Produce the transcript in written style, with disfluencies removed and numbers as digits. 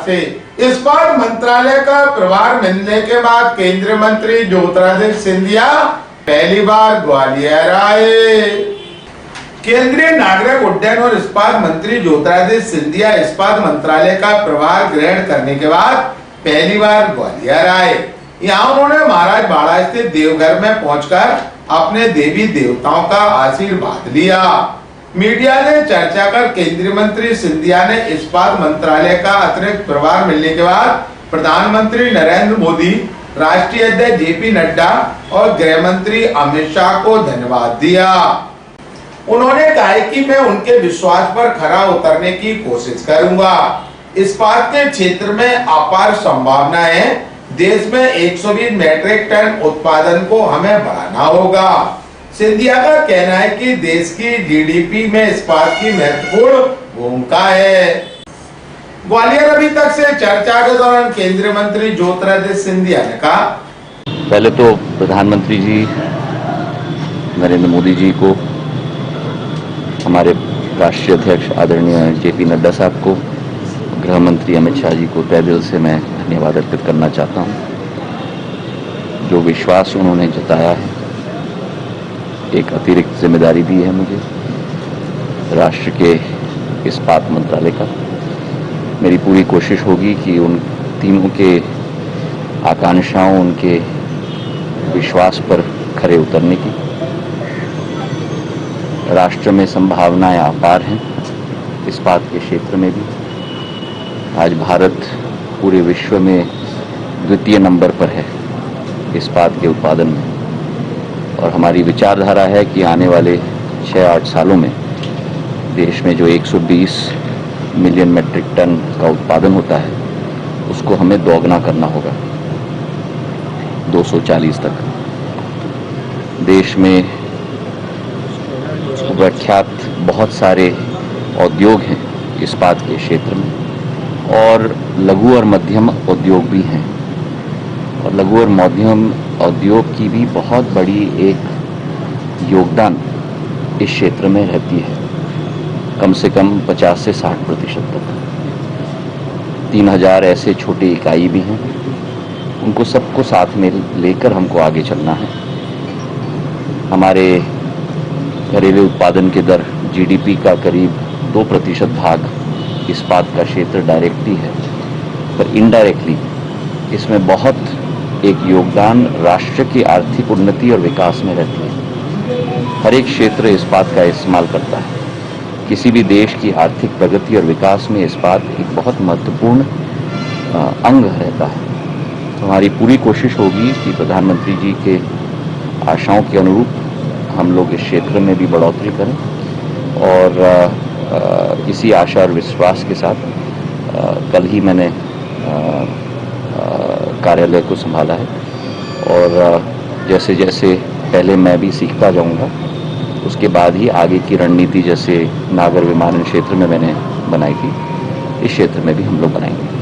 से इस्पात मंत्रालय का प्रभार मिलने के बाद केंद्रीय मंत्री ज्योतिरादित्य सिंधिया पहली बार ग्वालियर आए। केंद्रीय नागरिक उड्डयन और इस्पात मंत्री ज्योतिरादित्य सिंधिया इस्पात मंत्रालय का प्रभार ग्रहण करने के बाद पहली बार ग्वालियर आए। यहाँ उन्होंने महाराज बाड़ा स्थित देवघर में पहुंचकर अपने देवी देवताओं का आशीर्वाद लिया। मीडिया ने चर्चा कर केंद्रीय मंत्री सिंधिया ने इस्पात मंत्रालय का अतिरिक्त प्रभार मिलने के बाद प्रधानमंत्री नरेंद्र मोदी, राष्ट्रीय अध्यक्ष जेपी नड्डा और गृह मंत्री अमित शाह को धन्यवाद दिया। उन्होंने कहा कि मैं उनके विश्वास पर खरा उतरने की कोशिश करूंगा। इस्पात के क्षेत्र में अपार संभावनाएं हैं। देश में 120 मैट्रिक टन उत्पादन को हमें बढ़ाना होगा। सिंधिया का कहना है कि देश की जीडीपी में इस्पात की महत्वपूर्ण भूमिका है। ग्वालियर अभी तक से चर्चा के दौरान केंद्रीय मंत्री ज्योतिरादित्य सिंधिया ने कहा, पहले तो प्रधानमंत्री जी नरेंद्र मोदी जी को, हमारे राष्ट्रीय अध्यक्ष आदरणीय जेपी नड्डा साहब को, गृह मंत्री अमित शाह जी को तहे दिल से मैं धन्यवाद अर्पित करना चाहता हूं। जो विश्वास उन्होंने जताया है, एक अतिरिक्त जिम्मेदारी दी है मुझे राष्ट्र के इस्पात मंत्रालय का। मेरी पूरी कोशिश होगी कि उन तीनों के आकांक्षाओं, उनके विश्वास पर खरे उतरने की। राष्ट्र में संभावनाएं अपार हैं इस्पात के क्षेत्र में भी। आज भारत पूरे विश्व में द्वितीय नंबर पर है इस्पात के उत्पादन में, और हमारी विचारधारा है कि आने वाले 6-8 सालों में देश में जो 120 मिलियन मैट्रिक टन का उत्पादन होता है उसको हमें दोगुना करना होगा 240 तक। देश में प्रख्यात बहुत सारे उद्योग हैं इस्पात के क्षेत्र में, और लघु और मध्यम उद्योग भी हैं, और लघु और मध्यम उद्योग की भी बहुत बड़ी एक योगदान इस क्षेत्र में रहती है, कम से कम 50 से 60% तक। 3000 ऐसे छोटे इकाई भी हैं, उनको सबको साथ में लेकर हमको आगे चलना है। हमारे घरेलू उत्पादन के दर जीडीपी का करीब 2% भाग इस्पात का क्षेत्र डायरेक्टली है, पर इनडायरेक्टली इसमें बहुत एक योगदान राष्ट्र की आर्थिक उन्नति और विकास में रहती है। हर एक क्षेत्र इस्पात का इस्तेमाल करता है। किसी भी देश की आर्थिक प्रगति और विकास में इस्पात एक बहुत महत्वपूर्ण अंग रहता है। तो हमारी पूरी कोशिश होगी कि प्रधानमंत्री जी के आशाओं के अनुरूप हम लोग इस क्षेत्र में भी बढ़ोतरी करें, और इसी आशा और विश्वास के साथ कल ही मैंने कार्यालय को संभाला है, और जैसे जैसे पहले मैं भी सीखता जाऊंगा, उसके बाद ही आगे की रणनीति जैसे नागर विमानन क्षेत्र में मैंने बनाई थी, इस क्षेत्र में भी हम लोग बनाएंगे।